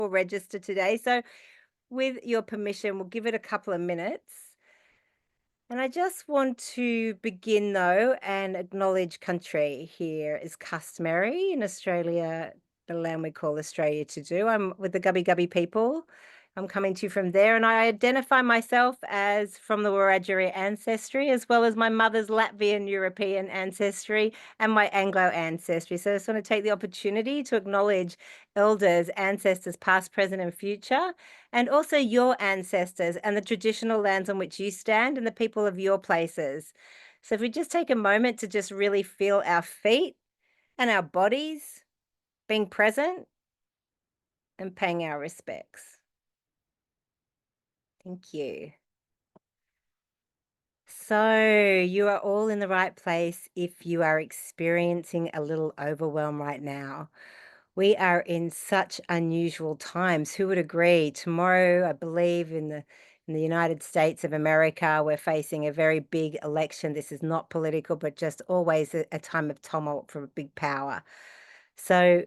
register today. So with your permission, we'll give it a couple of minutes. And I just want to begin though and acknowledge country here is customary in Australia, the land we call Australia to do. I'm with the Gubbi Gubbi people. I'm coming to you from there, and I identify myself as from the Wiradjuri ancestry, as well as my mother's Latvian European ancestry and my Anglo ancestry. So I just want to take the opportunity to acknowledge elders, ancestors, past, present, and future, and also your ancestors and the traditional lands on which you stand and the people of your places. So if we just take a moment to just really feel our feet and our bodies, being present and paying our respects. Thank you. So you are all in the right place if you are experiencing a little overwhelm right now. We are in such unusual times. Who would agree? Tomorrow, I believe in the United States of America, we're facing a very big election. This is not political, but just always a time of tumult for a big power. So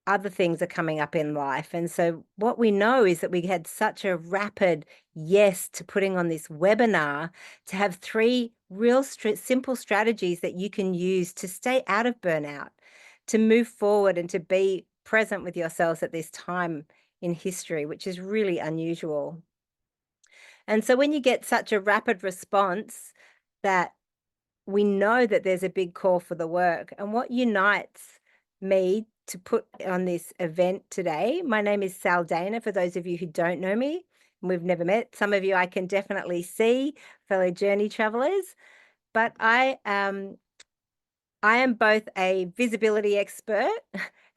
other things are coming up in life. And so what we know is that we had such a rapid yes to putting on this webinar to have three real simple strategies that you can use to stay out of burnout, to move forward and to be present with yourselves at this time in history, which is really unusual. And so when you get such a rapid response, that we know that there's a big call for the work. And what unites me to put on this event today, my name is Sal Dana, for those of you who don't know me, and we've never met. Some of you I can definitely see, fellow journey travelers, but I am both a visibility expert,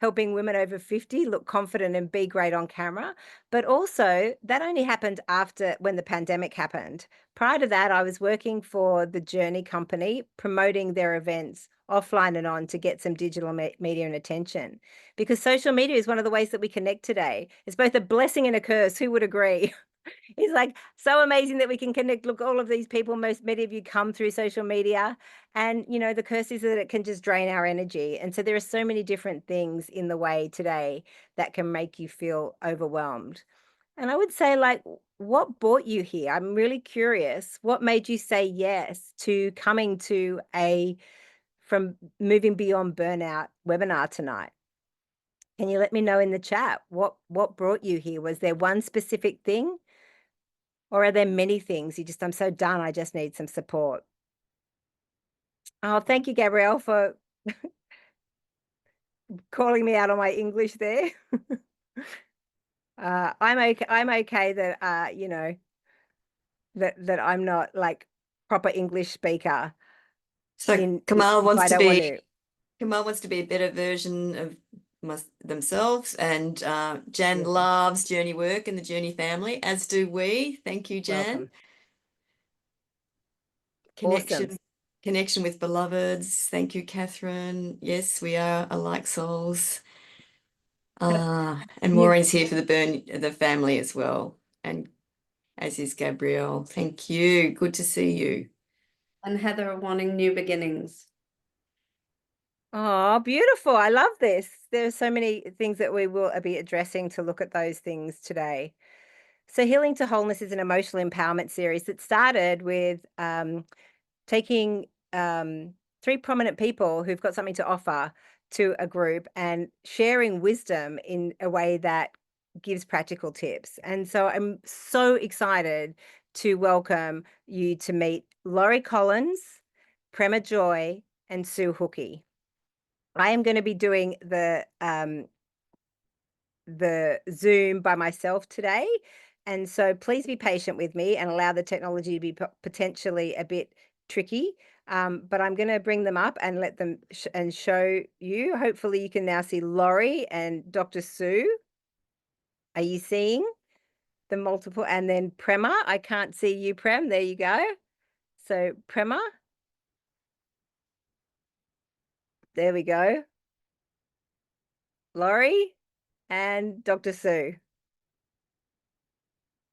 helping women over 50 look confident and be great on camera, but also that only happened after when the pandemic happened. Prior to that, I was working for the Journey company, promoting their events offline and on to get some digital media and attention, because social media is one of the ways that we connect today. It's both a blessing and a curse. Who would agree? It's like so amazing that we can connect. Look, all of these people, many of you come through social media, and the curse is that it can just drain our energy. And so there are so many different things in the way today that can make you feel overwhelmed. And I would say, like, what brought you here? I'm really curious. What made you say yes to coming to from Moving Beyond Burnout webinar tonight? Can you let me know in the chat what brought you here? Was there one specific thing? Or are there many things I'm so done, I just need some support? Oh, thank you, Gabrielle, for calling me out on my English there. I'm okay that that I'm not like proper English speaker. So Kamal wants to be Kamal wants to be a better version of themselves, and Jan loves journey work and the journey family, as do we. Thank you, Jan. Welcome. Connection with beloveds. Thank you, Catherine. Yes, we are alike souls. And Maureen's here for the family as well, and as is Gabrielle. Thank you. Good to see you. And Heather wanting new beginnings. Oh, beautiful. I love this. There are so many things that we will be addressing to look at those things today. So Healing to Wholeness is an emotional empowerment series that started with taking three prominent people who've got something to offer to a group and sharing wisdom in a way that gives practical tips. And so I'm so excited to welcome you to meet Laurie Collins, Prema Joy, and Sue Hookey. I am going to be doing the Zoom by myself today. And so please be patient with me and allow the technology to be potentially a bit tricky. But I'm going to bring them up and let them and show you. Hopefully you can now see Laurie and Dr. Sue. Are you seeing the multiple? And then Prema, I can't see you, Prem. There you go. So Prema. There we go. Laurie and Dr. Sue.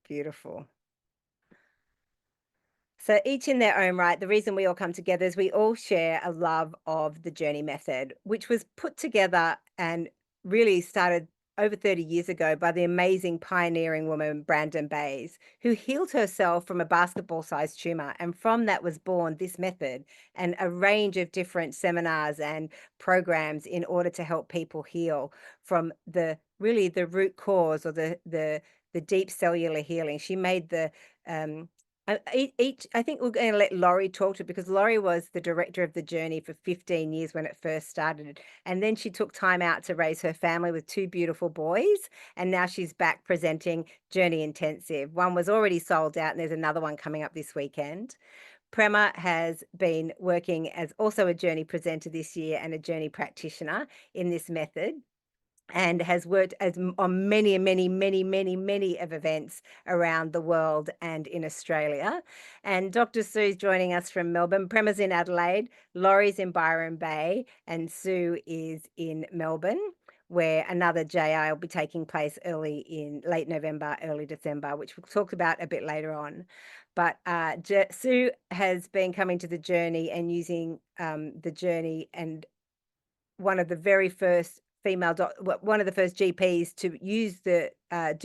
Beautiful. So each in their own right, the reason we all come together is we all share a love of the journey method, which was put together and really started over 30 years ago by the amazing pioneering woman Brandon Bays, who healed herself from a basketball-sized tumor. And from that was born this method and a range of different seminars and programs in order to help people heal from the root cause, or the deep cellular healing. She made the I think we're going to let Laurie talk to it, because Laurie was the director of the journey for 15 years when it first started. And then she took time out to raise her family with 2 beautiful boys. And now she's back presenting Journey Intensive. One was already sold out, and there's another one coming up this weekend. Prema has been working as also a journey presenter this year and a journey practitioner in this method, and has worked on many of events around the world and in Australia. And Dr. Sue's joining us from Melbourne. Prema's in Adelaide, Laurie's in Byron Bay, and Sue is in Melbourne, where another JI will be taking place late November, early December, which we'll talk about a bit later on. But Sue has been coming to the journey and using the journey, and one of the very first one of the first GPs to use do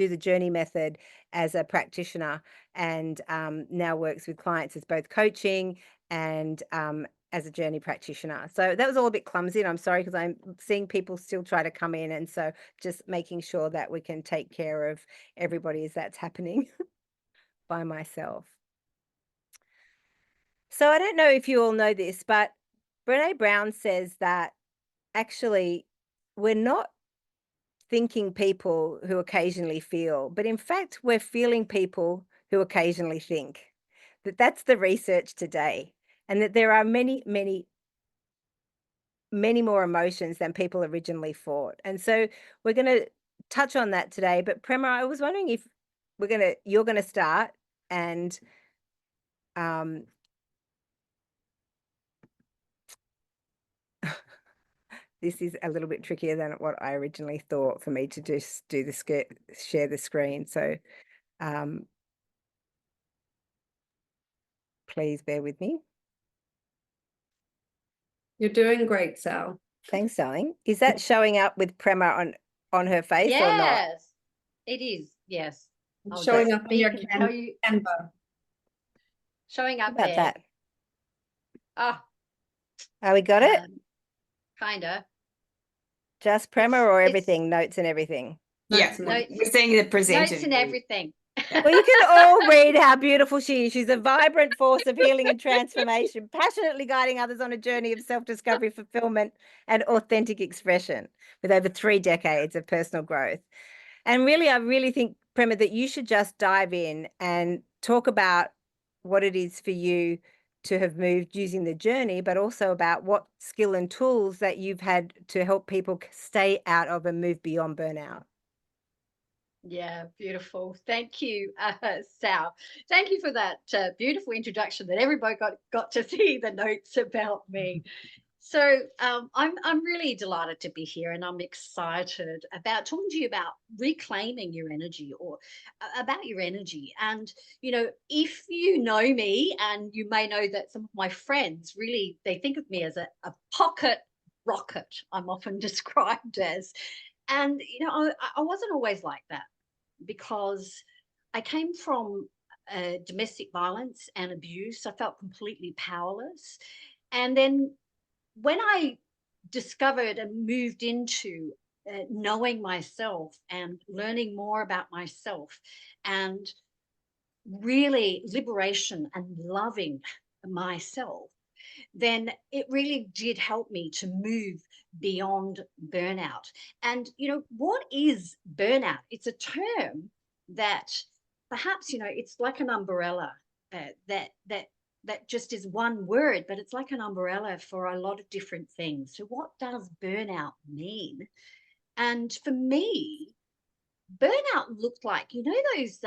the journey method as a practitioner, and now works with clients as both coaching and as a journey practitioner. So that was all a bit clumsy, and I'm sorry, because I'm seeing people still try to come in, and so just making sure that we can take care of everybody as that's happening by myself. So I don't know if you all know this, but Brené Brown says that actually we're not thinking people who occasionally feel, but in fact, we're feeling people who occasionally think. That's the research today, and that there are many more emotions than people originally thought. And so we're going to touch on that today. But Prema, I was wondering if you're going to start, and this is a little bit trickier than what I originally thought for me to just share the screen. So please bear with me. You're doing great, Sal. Thanks, darling. Is that showing up with Prema on her face or not? Yes, it is. Yes. It's I'll showing just up on your speak and tell you, Canva. showing How up about there. that? Ah, We got it? kinda. Just Prema or It's everything, notes and everything? Yeah, Notes and notes, we're seeing the presenter notes and view. everything. Well, you can all read how beautiful she is. She's a vibrant force of healing and transformation, passionately guiding others on a journey of self-discovery, fulfillment, and authentic expression, with over 3 decades of personal growth. And really, I really think, Prema, that you should just dive in and talk about what it is for you to have moved using the journey, but also about what skill and tools that you've had to help people stay out of and move beyond burnout. Yeah, beautiful. Thank you, Sal. Thank you for that beautiful introduction that everybody got to see the notes about me. So I'm really delighted to be here, and I'm excited about talking to you about reclaiming your energy, or about your energy. And if you know me, and you may know that some of my friends really, they think of me as a pocket rocket. I'm often described as, and I wasn't always like that, because I came from domestic violence and abuse. I felt completely powerless. And then when I discovered and moved into knowing myself and learning more about myself, and really liberation and loving myself, then it really did help me to move beyond burnout. And what is burnout? It's a term that perhaps it's like an umbrella, that just is one word, but it's like an umbrella for a lot of different things. So what does burnout mean? And for me, burnout looked like, those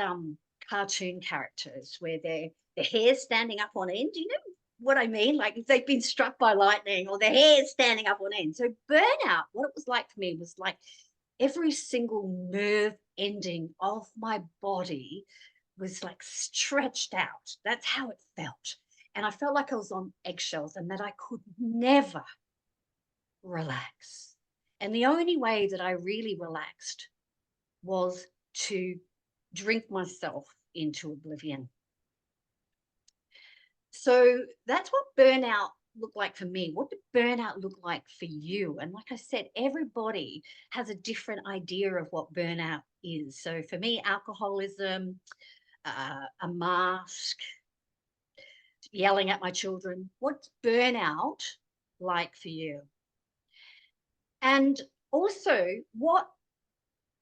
cartoon characters where their hair's standing up on end. You know what I mean? Like if they've been struck by lightning, or their hair's standing up on end. So burnout, what it was like for me was like every single nerve ending of my body was like stretched out. That's how it felt. And I felt like I was on eggshells, and that I could never relax. And the only way that I really relaxed was to drink myself into oblivion. So that's what burnout looked like for me. What did burnout look like for you? And like I said, everybody has a different idea of what burnout is. So for me, alcoholism, a mask, yelling at my children. What's burnout like for you? And also, what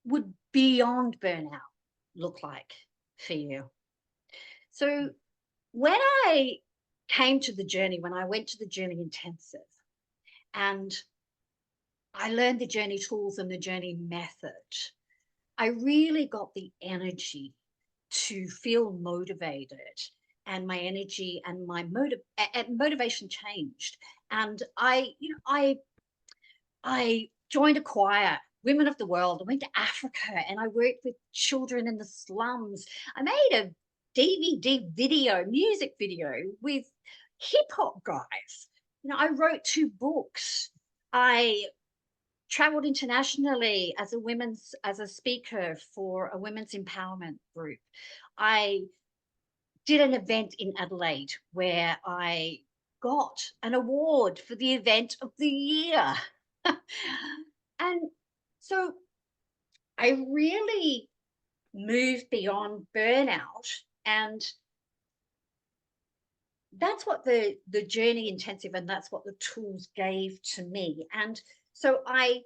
would beyond burnout look like for you? So when I came to the journey, when I went to the journey intensive, and I learned the journey tools and the journey method, I really got the energy to feel motivated, and my energy and my motivation changed. And I joined a choir, Women of the World. I went to Africa and I worked with children in the slums. I made a DVD video, music video with hip hop guys. I wrote 2 books. I traveled internationally as a speaker for a women's empowerment group. I did an event in Adelaide where I got an award for the event of the year. And so I really moved beyond burnout, and that's what the journey intensive, and that's what the tools gave to me. And so I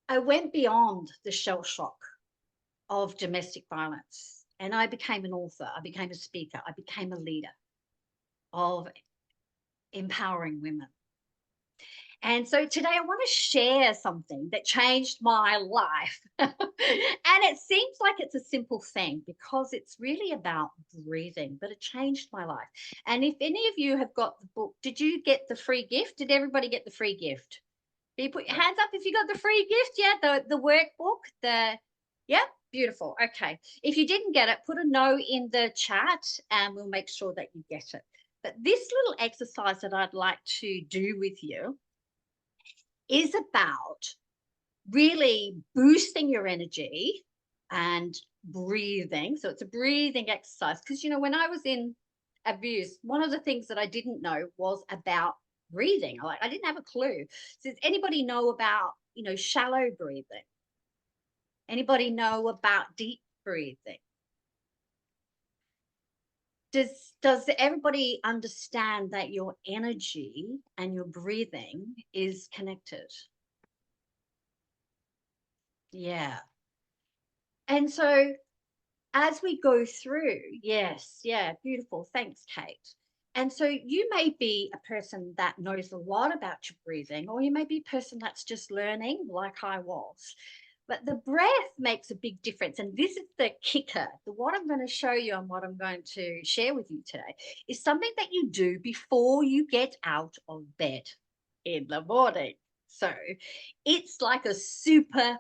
went beyond the shell shock of domestic violence, and I became an author, I became a speaker, I became a leader of empowering women. And so today I want to share something that changed my life. And it seems like it's a simple thing because it's really about breathing, but it changed my life. And if any of you have got the book, did you get the free gift? Did everybody get the free gift? Can you put your hands up if you got the free gift? Yeah, the workbook, yeah, beautiful. Okay. If you didn't get it, put a no in the chat and we'll make sure that you get it. But this little exercise that I'd like to do with you is about really boosting your energy and breathing. So it's a breathing exercise because, when I was in abuse, one of the things that I didn't know was about breathing. I didn't have a clue. So does anybody know about, shallow breathing? Anybody know about deep breathing? Does everybody understand that your energy and your breathing is connected? Yeah. And so as we go through, yes, yeah, beautiful. Thanks, Kate. And so you may be a person that knows a lot about your breathing, or you may be a person that's just learning like I was. But the breath makes a big difference. And this is the kicker. What I'm going to show you and what I'm going to share with you today is something that you do before you get out of bed in the morning. So it's like a super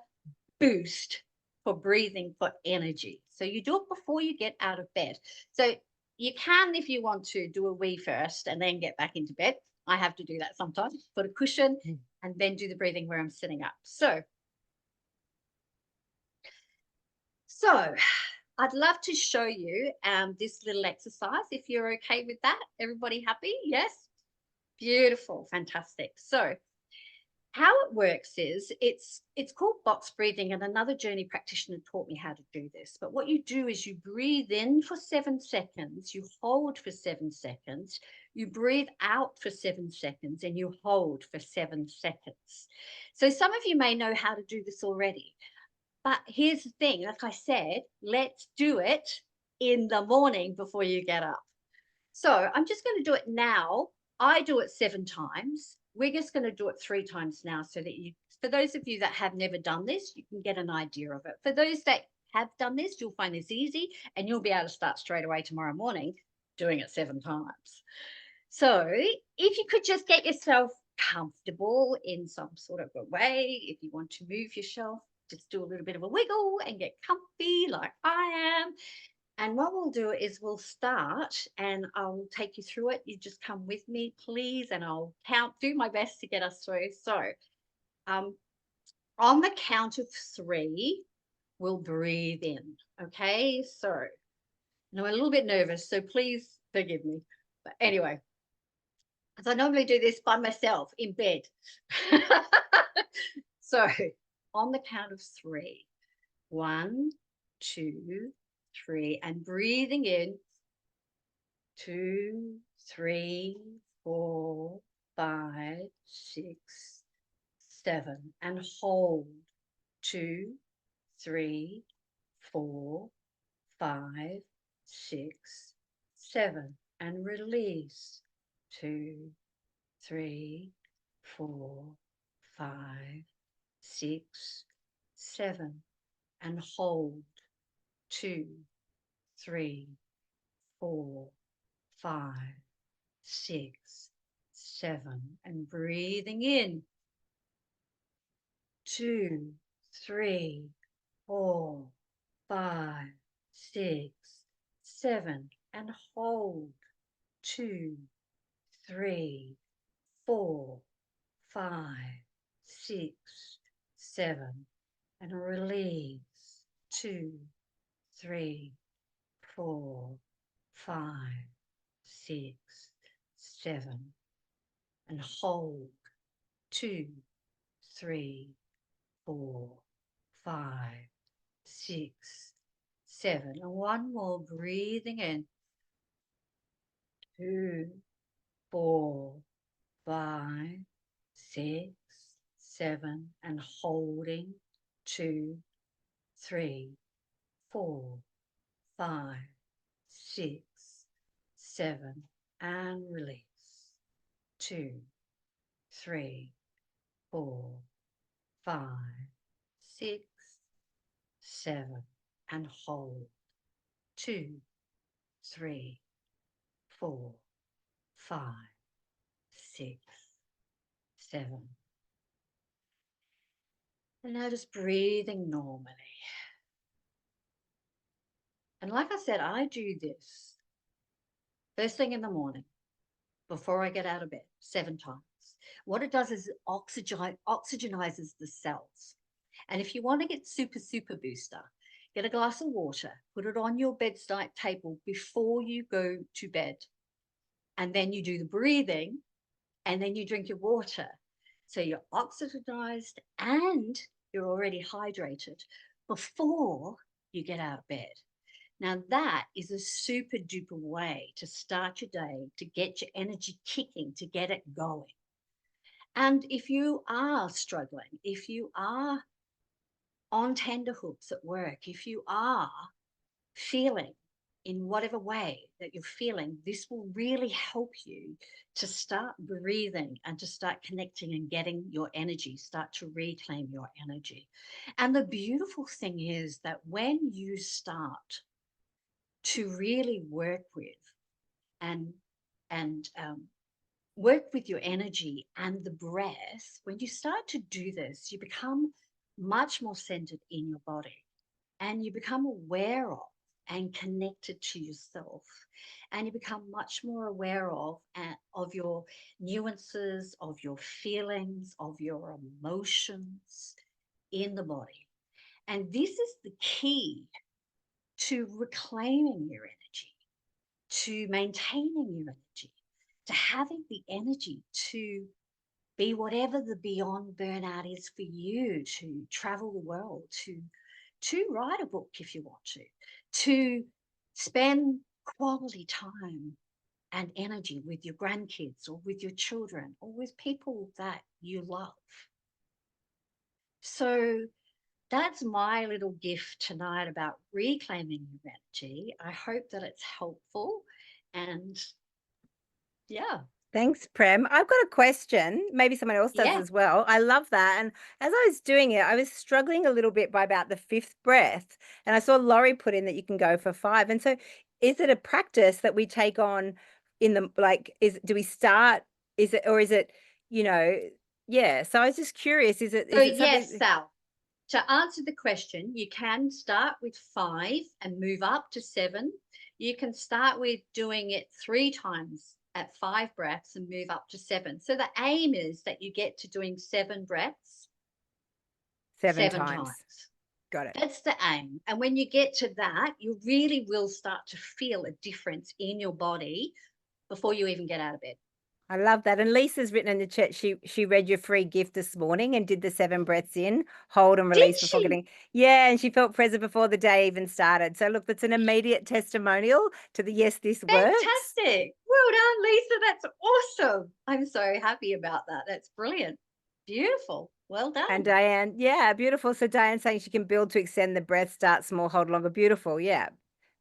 boost for breathing for energy. So you do it before you get out of bed. So you can, if you want to, do a wee first and then get back into bed. I have to do that sometimes. Put a cushion and then do the breathing where I'm sitting up. So I'd love to show you this little exercise if you're okay with that. Everybody happy? Yes? Beautiful. Fantastic. So how it works is it's called box breathing, and another journey practitioner taught me how to do this. But what you do is you breathe in for 7 seconds, you hold for 7 seconds, you breathe out for 7 seconds, and you hold for 7 seconds. So some of you may know how to do this already. But here's the thing, like I said, let's do it in the morning before you get up. So I'm just going to do it now. I do it 7 times. We're just going to do it 3 times now so that for those of you that have never done this, you can get an idea of it. For those that have done this, you'll find this easy and you'll be able to start straight away tomorrow morning doing it 7 times. So if you could just get yourself comfortable in some sort of a way, if you want to move yourself, just do a little bit of a wiggle and get comfy like I am. And what we'll do is we'll start and I'll take you through it. You just come with me, please, and I'll do my best to get us through. So On the count of 3, we'll breathe in. Okay, so and I'm a little bit nervous, so please forgive me. But anyway, because I normally do this by myself in bed. So on the count of 3, 1, 2, 3, and breathing in 2, 3, 4, 5, 6, 7, and hold 2, 3, 4, 5, 6, 7, and release 2, 3, 4, 5, 6, 7, and hold 2, 3, 4, 5, 6, 7, and breathing in 2, 3, 4, 5, 6, 7, and hold 2, 3, 4, 5, 6, 7, and release 2, 3, 4, 5, 6, 7, and hold 2, 3, 4, 5, 6, 7, and one more, breathing in 2, 4, 5, 6, 7, and holding 2, 3, 4, 5, 6, 7, and release 2, 3, 4, 5, 6, 7, and hold 2, 3, 4, 5, 6, 7. And now just breathing normally. And like I said, I do this first thing in the morning before I get out of bed 7 times. What it does is it oxygenizes the cells. And if you want to get super booster, get a glass of water, put it on your bedside table before you go to bed. And then you do the breathing and then you drink your water. So you're oxygenized and you're already hydrated before you get out of bed. Now that is a super duper way to start your day, to get your energy kicking, to get it going. And if you are struggling, if you are on tenterhooks at work, if you are feeling in whatever way that you're feeling, this will really help you to start breathing and to start connecting and getting your energy, start to reclaim your energy. And the beautiful thing is that when you start to really work with and work with your energy and the breath, when you start to do this, you become much more centered in your body and you become aware and connected to yourself, and you become much more aware of your nuances, of your feelings, of your emotions in the body. And this is the key to reclaiming your energy, to maintaining your energy, to having the energy to be whatever the beyond burnout is for you, to travel the world, to write a book if you want to spend quality time and energy with your grandkids or with your children or with people that you love. So that's my little gift tonight about reclaiming your energy. I hope that it's helpful. And yeah. Thanks, Prem. I've got a question. Maybe someone else does Yeah. as well. I love that. And as I was doing it, I was struggling a little bit by about the 5th breath. And I saw Laurie put in that you can go for 5. And so is it a practice that we take on in the, like, do we start, is it, yeah. So I was just curious, is it So something? yes, Sal, to answer the question, you can start with 5 and move up to 7. You can start with doing it 3 times at 5 breaths and move up to 7. So the aim is that you get to doing 7 breaths 7 7 times. times. Got it. That's the aim. And when you get to that, you really will start to feel a difference in your body before you even get out of bed. I love that. And Lisa's written in the chat, she read your free gift this morning and did the 7 breaths in, hold and Did release before she? getting, yeah, and she felt present before the day even started. So look, that's an immediate testimonial to the yes, this works. Fantastic. Well done, Lisa. That's awesome. I'm so happy about that. That's brilliant. Beautiful. Well done. And Diane, yeah, beautiful. So Diane's saying she can build to extend the breath, start small, hold longer. Beautiful, yeah.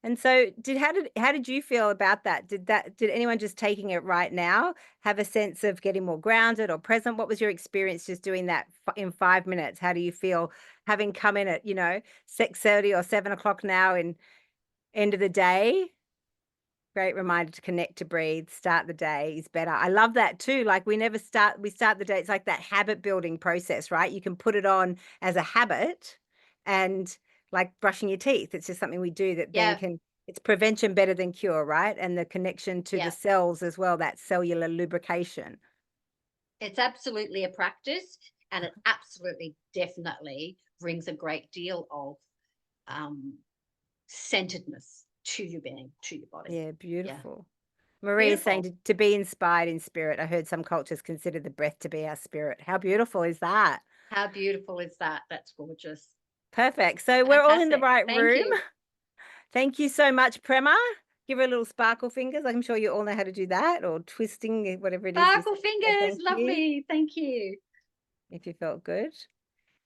And so how did you feel about that? Did anyone just taking it right now have a sense of getting more grounded or present? What was your experience just doing that in 5 minutes? How do you feel having come in at, 6:30 or 7 o'clock now in end of the day? Great reminder to connect, to breathe, start the day is better. I love that too. Like we start the day. It's like that habit building process, right? You can put it on as a habit and like brushing your teeth. It's just something we do that then Yeah. it's prevention better than cure, right? And the connection to Yeah. the cells as well, that cellular lubrication. It's absolutely a practice, and it absolutely definitely brings a great deal of centeredness to your being, to your body. Yeah, beautiful. Yeah. Marie is saying Beautiful. to be inspired in spirit. I heard some cultures consider the breath to be our spirit. How beautiful is that? How beautiful is that? That's gorgeous. Perfect. So we're all in the Fantastic. right Thank room. you. Thank you so much, Prema. Give her a little sparkle fingers. I'm sure you all know how to do that, or twisting, whatever it is. Sparkle So fingers. thank you, Lovely. Thank you. if you felt good.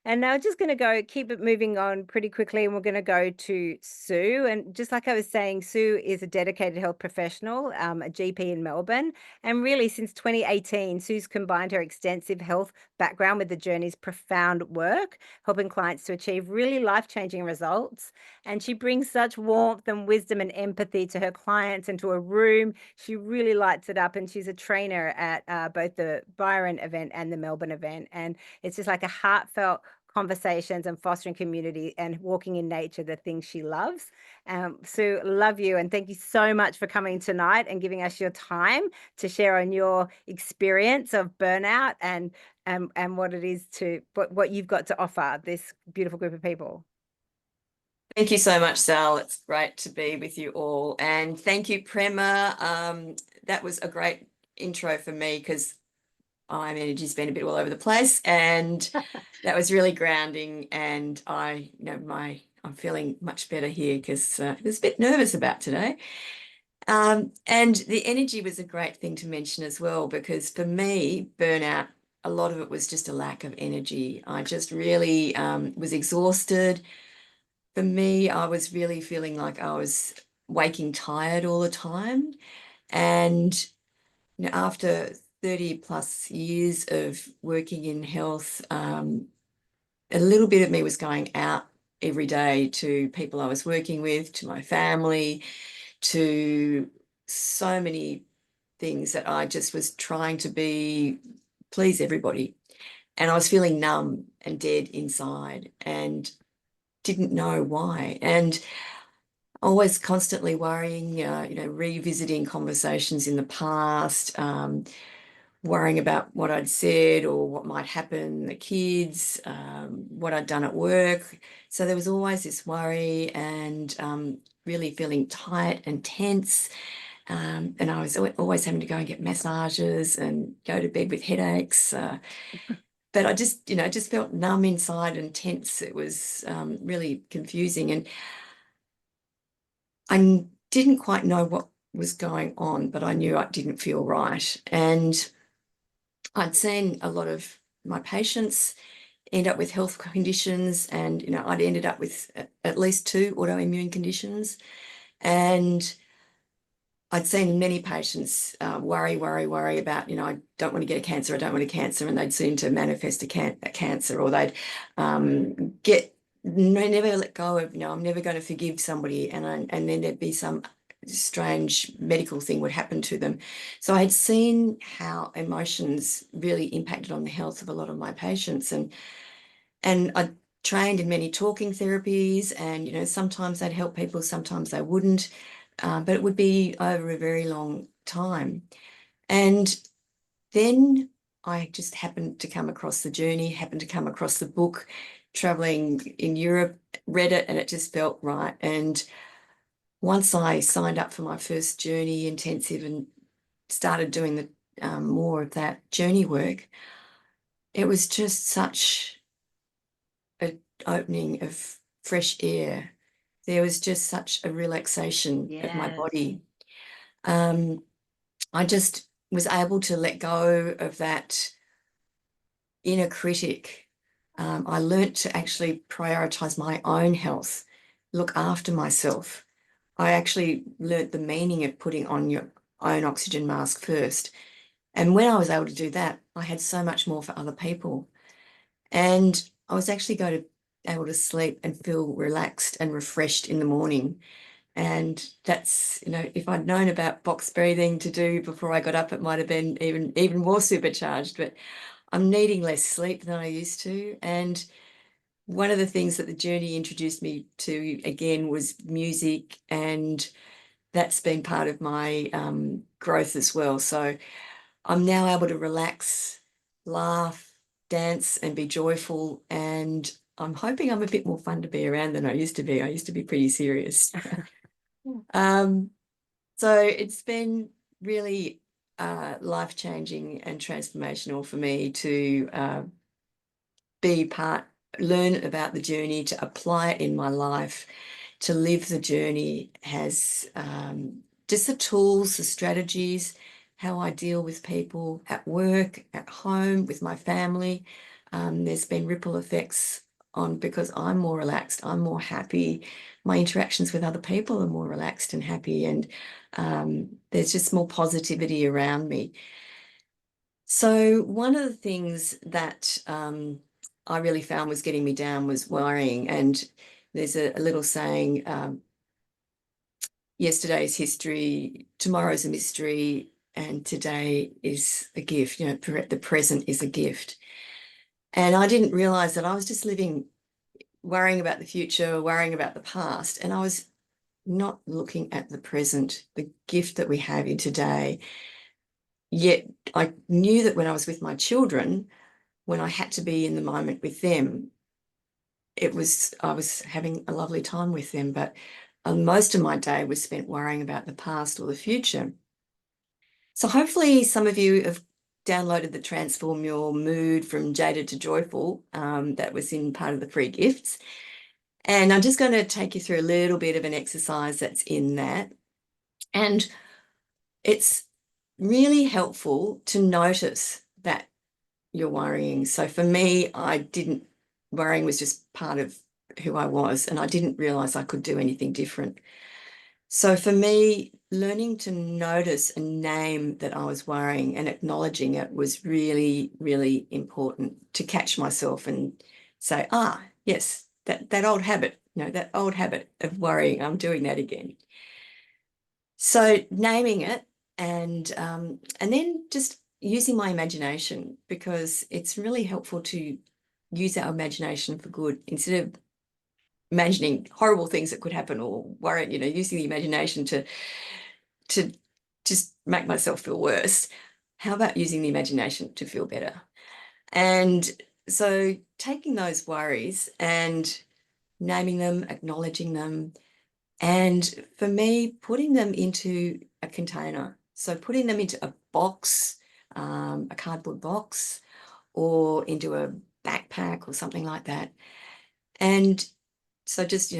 And now just going to keep it moving on pretty quickly. And we're going to go to Sue. And just like I was saying, Sue is a dedicated health professional, a GP in Melbourne. And really, since 2018, Sue's combined her extensive health background with the journey's profound work, helping clients to achieve really life-changing results. And she brings such warmth and wisdom and empathy to her clients and to a room. She really lights it up. And she's a trainer at both the Byron event and the Melbourne event. And it's just like a heartfelt conversations and fostering community and walking in nature, the things she loves. Sue, love you. And thank you so much for coming tonight and giving us your time to share on your experience of burnout and what it is what you've got to offer this beautiful group of people. Thank you so much, Sal. It's great to be with you all. And thank you, Prema. That was a great intro for me because my energy's been a bit all over the place, and that was really grounding. And I'm feeling much better here because I was a bit nervous about today. And the energy was a great thing to mention as well, because for me, burnout, a lot of it was just a lack of energy. I just really was exhausted. For me, I was really feeling like I was waking tired all the time. And after 30 plus years of working in health, a little bit of me was going out every day to people I was working with, to my family, to so many things that I just was trying to please everybody. And I was feeling numb and dead inside and didn't know why. And always constantly worrying, revisiting conversations in the past, worrying about what I'd said or what might happen, the kids, what I'd done at work. So there was always this worry and really feeling tight and tense. And I was always having to go and get massages and go to bed with headaches. But I just felt numb inside and tense. It was really confusing. And I didn't quite know what was going on, but I knew I didn't feel right. And I'd seen a lot of my patients end up with health conditions, and I'd ended up with at least 2 autoimmune conditions. And I'd seen many patients worry about, I don't want to get a cancer, I don't want a cancer, and they'd seem to manifest a cancer, or they'd never let go of, I'm never going to forgive somebody, and then there'd be some strange medical thing would happen to them. So I'd seen how emotions really impacted on the health of a lot of my patients, and I trained in many talking therapies, and sometimes they'd help people, sometimes they wouldn't, but it would be over a very long time. And then I just happened to come across the journey, happened to come across the book, traveling in Europe, read it, and it just felt right. And once I signed up for my first journey intensive and started doing the more of that journey work, it was just such an opening of fresh air. There was just such a relaxation of my Yes. body. I just was able to let go of that inner critic. I learnt to actually prioritize my own health, look after myself. I actually learnt the meaning of putting on your own oxygen mask first. And when I was able to do that, I had so much more for other people. And I was actually able to sleep and feel relaxed and refreshed in the morning. And that's, if I'd known about box breathing to do before I got up, it might have been even more supercharged. But I'm needing less sleep than I used to. And one of the things that the journey introduced me to again was music, and that's been part of my growth as well. So I'm now able to relax, laugh, dance, and be joyful. And I'm hoping I'm a bit more fun to be around than I used to be. I used to be pretty serious. So it's been really life-changing and transformational for me to learn about the journey, to apply it in my life, to live the journey, has just the tools, the strategies, how I deal with people at work, at home, with my family. There's been ripple effects because I'm more relaxed, I'm more happy. My interactions with other people are more relaxed and happy, and there's just more positivity around me. So one of the things that I really found was getting me down was worrying. And there's a little saying, yesterday's history, tomorrow's a mystery, and today is a gift. The present is a gift. And I didn't realize that I was just living, worrying about the future, worrying about the past. And I was not looking at the present, the gift that we have in today. Yet I knew that when I was with my children, when I had to be in the moment with them, I was having a lovely time with them, but most of my day was spent worrying about the past or the future. So hopefully some of you have downloaded the Transform Your Mood from Jaded to Joyful. That was in part of the free gifts. And I'm just going to take you through a little bit of an exercise that's in that. And it's really helpful to notice that you're worrying. So for me, worrying was just part of who I was, and I didn't realize I could do anything different. So for me, learning to notice and name that I was worrying and acknowledging it was really, really important to catch myself and say, yes, that old habit, that old habit of worrying, I'm doing that again. So naming it and then just using my imagination, because it's really helpful to use our imagination for good instead of imagining horrible things that could happen or worry, using the imagination to just make myself feel worse. How about using the imagination to feel better? And so taking those worries and naming them, acknowledging them, and for me, putting them into a container. So putting them into a box, a cardboard box, or into a backpack or something like that. And so just,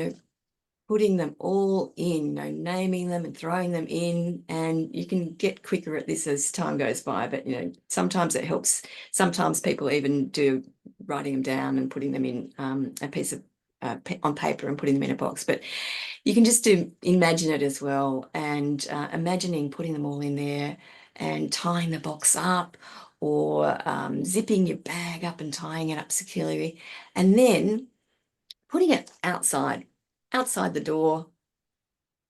putting them all in, naming them and throwing them in. And you can get quicker at this as time goes by, but, sometimes it helps. Sometimes people even do writing them down and putting them in a piece of on paper and putting them in a box. But you can just imagine it as well, and imagining putting them all in there and tying the box up, or zipping your bag up and tying it up securely, and then putting it outside the door,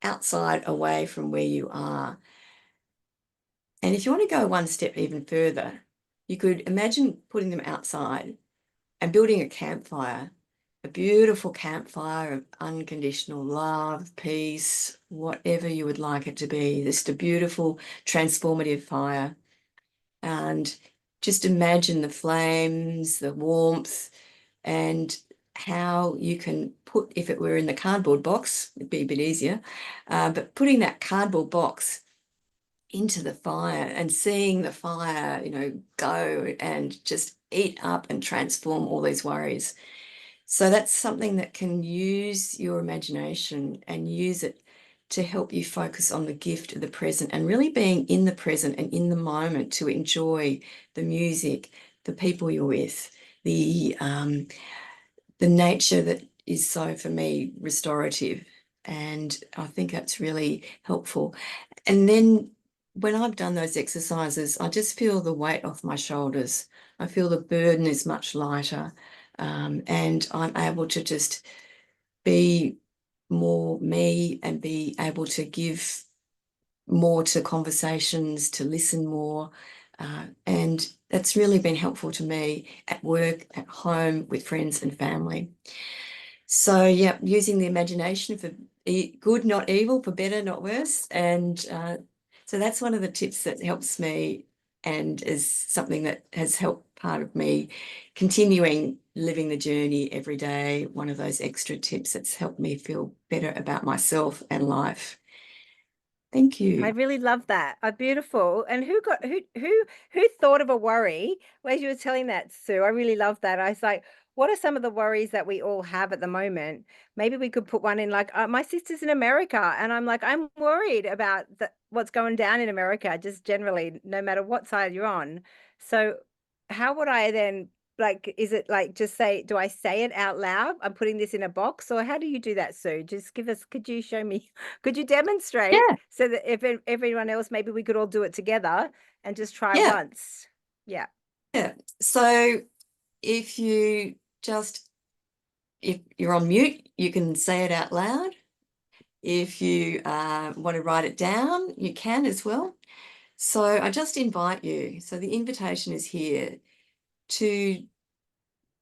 outside away from where you are. And if you want to go one step even further, you could imagine putting them outside and building a campfire, a beautiful campfire of unconditional love, peace, whatever you would like it to be, just a beautiful transformative fire. And just imagine the flames, the warmth, and how you can put, if it were in the cardboard box, it'd be a bit easier, but putting that cardboard box into the fire and seeing the fire, go and just eat up and transform all these worries. So that's something that can use your imagination and use it to help you focus on the gift of the present and really being in the present and in the moment to enjoy the music, the people you're with, the nature that is so, for me, restorative. And I think that's really helpful. And then when I've done those exercises, I just feel the weight off my shoulders. I feel the burden is much lighter. And I'm able to just be more me and be able to give more to conversations, to listen more. And that's really been helpful to me at work, at home, with friends and family. So, yeah, using the imagination for good, not evil, for better, not worse. And so that's one of the tips that helps me and is something that has helped part of me continuing living the journey every day. One of those extra tips that's helped me feel better about myself and life. Thank you. I really love that. Beautiful. And who thought of a worry as you were telling that, Sue? I really love that. I was like, what are some of the worries that we all have at the moment? Maybe we could put one in, like, my sister's in America, and I'm like, I'm worried about what's going down in America, just generally, no matter what side you're on. So how would I then, like, is it like, just say, do I say it out loud? I'm putting this in a box, or how do you do that, Sue? Just could you show me, could you demonstrate Yeah, so that if everyone else, maybe we could all do it together and just try yeah, once? Yeah. yeah. So if you just, if you're on mute, you can say it out loud. If you want to write it down, you can as well. So I just invite you. So the invitation is here to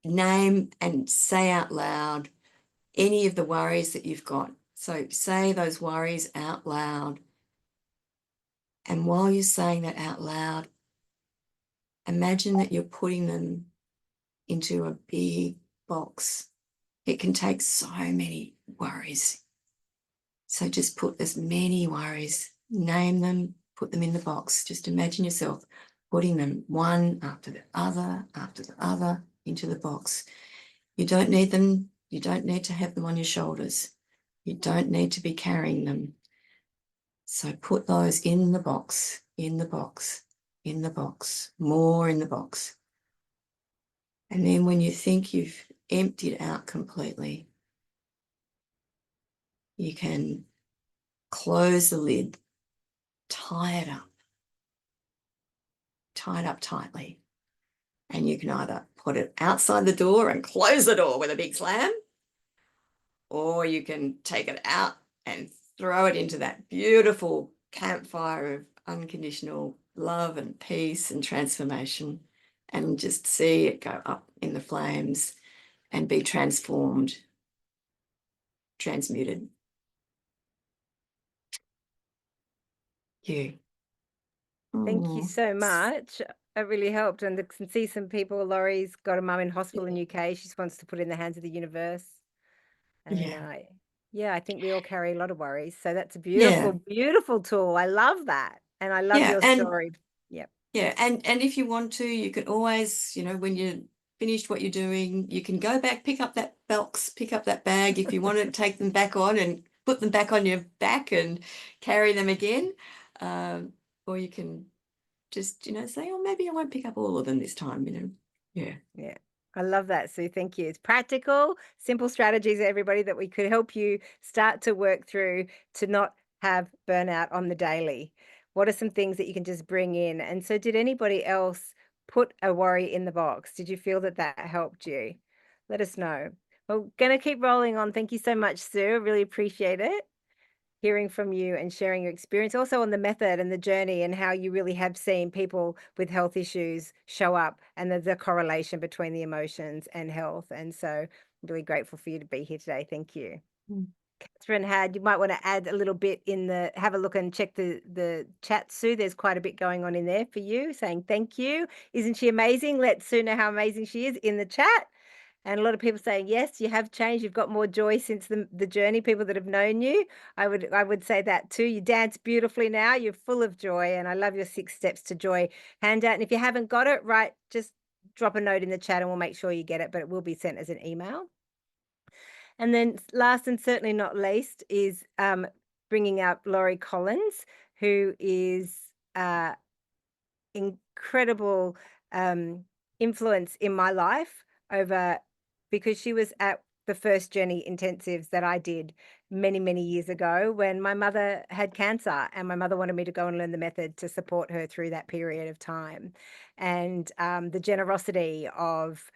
name and say out loud any of the worries that you've got. So say those worries out loud. And while you're saying that out loud, imagine that you're putting them into a big box. It can take so many worries. So just put as many worries, name them, put them in the box. Just imagine yourself putting them one after the other into the box. You don't need them. You don't need to have them on your shoulders. You don't need to be carrying them. So put those in the box, in the box, in the box, more in the box. And then when you think you've emptied out completely, you can close the lid, tie it up tightly. And you can either put it outside the door and close the door with a big slam, or you can take it out and throw it into that beautiful campfire of unconditional love and peace and transformation, and just see it go up in the flames and be transformed, transmuted. You. Thank you Oh, so much. It really helped. And I can see some people, Laurie's got a mum in hospital in UK. She just wants to put it in the hands of the universe. And yeah, yeah, I think we all carry a lot of worries. So that's a yeah, beautiful, beautiful tool. I love that. And I love yeah. your And story. Yep. yeah, and if you want to, you can always, when you're finished what you're doing, you can go back, pick up that box, pick up that bag if you want to take them back on and put them back on your back and carry them again. Or you can just, say, oh, maybe I won't pick up all of them this time, Yeah. Yeah. I love that, Sue. Thank you. It's practical, simple strategies, everybody, that we could help you start to work through to not have burnout on the daily. What are some things that you can just bring in? And so, did anybody else put a worry in the box? Did you feel that that helped you? Let us know. We're going to keep rolling on. Thank you so much, Sue. I really appreciate it, hearing from you and sharing your experience also on the method and the journey and how you really have seen people with health issues show up, and the correlation between the emotions and health. And so I'm really grateful for you to be here today. Thank you. Mm. Catherine, you might want to add a little bit have a look and check the chat, Sue. There's quite a bit going on in there for you, saying thank you. Isn't she amazing? Let Sue know how amazing she is in the chat. And a lot of people saying, yes, you have changed. You've got more joy since the journey, people that have known you. I would say that too. You dance beautifully now. You're full of joy. And I love your 6 steps to joy handout. And if you haven't got it, right, just drop a note in the chat and we'll make sure you get it, but it will be sent as an email. And then last and certainly not least is bringing up Laurie Collins, who is incredible influence in my life over, because she was at the first journey intensives that I did many, many years ago when my mother had cancer, and my mother wanted me to go and learn the method to support her through that period of time. And the generosity of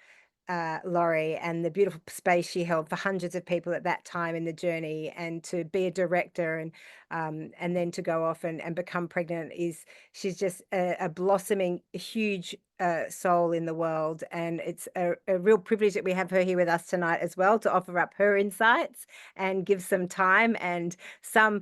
Laurie and the beautiful space she held for hundreds of people at that time in the journey, and to be a director and then to go off and become pregnant, she's just a blossoming huge soul in the world. And it's a real privilege that we have her here with us tonight as well, to offer up her insights and give some time and some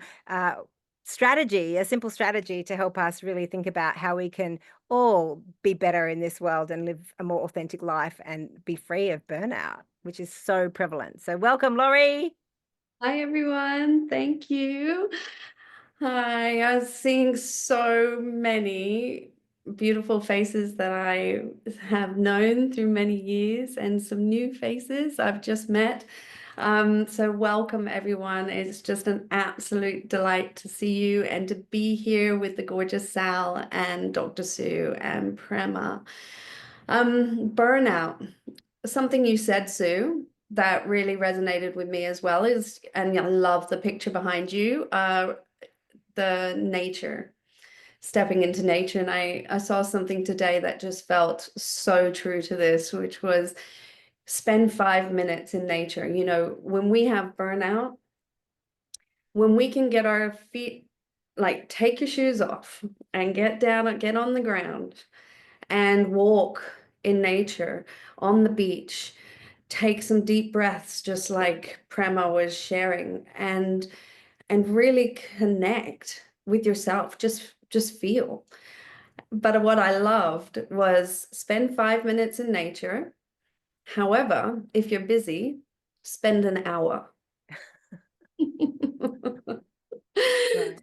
strategy, a simple strategy to help us really think about how we can all be better in this world and live a more authentic life and be free of burnout, which is so prevalent. So welcome, Laurie. Hi, everyone. Thank you. Hi, I was seeing so many beautiful faces that I have known through many years, and some new faces I've just met. So welcome, everyone. It's just an absolute delight to see you and to be here with the gorgeous Sal and Dr. Sue and Prema. Burnout. Something you said, Sue, that really resonated with me as well is, and I love the picture behind you, the nature, stepping into nature. And I saw something today that just felt so true to this, which was spend 5 minutes in nature. You know, when we have burnout, when we can get our feet, like take your shoes off and get down and get on the ground and walk in nature on the beach, take some deep breaths, just like Prema was sharing, and really connect with yourself. Just feel. But what I loved was spend 5 minutes in nature. However, if you're busy, spend an hour. Right.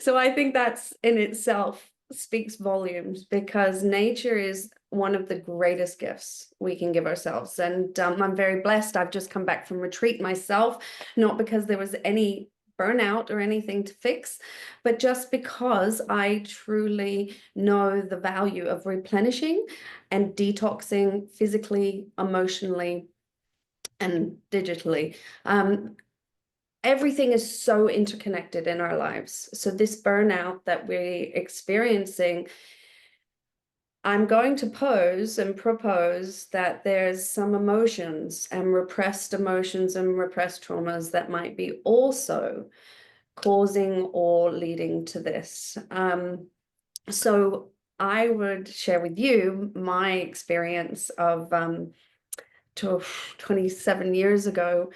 So I think that's in itself speaks volumes, because nature is one of the greatest gifts we can give ourselves. And I'm very blessed. I've just come back from retreat myself, not because there was any burnout or anything to fix, but just because I truly know the value of replenishing and detoxing physically, emotionally, and digitally. Everything is so interconnected in our lives. So this burnout that we're experiencing, I'm going to pose and propose that there's some emotions and repressed traumas that might be also causing or leading to this. So I would share with you my experience of 27 years ago.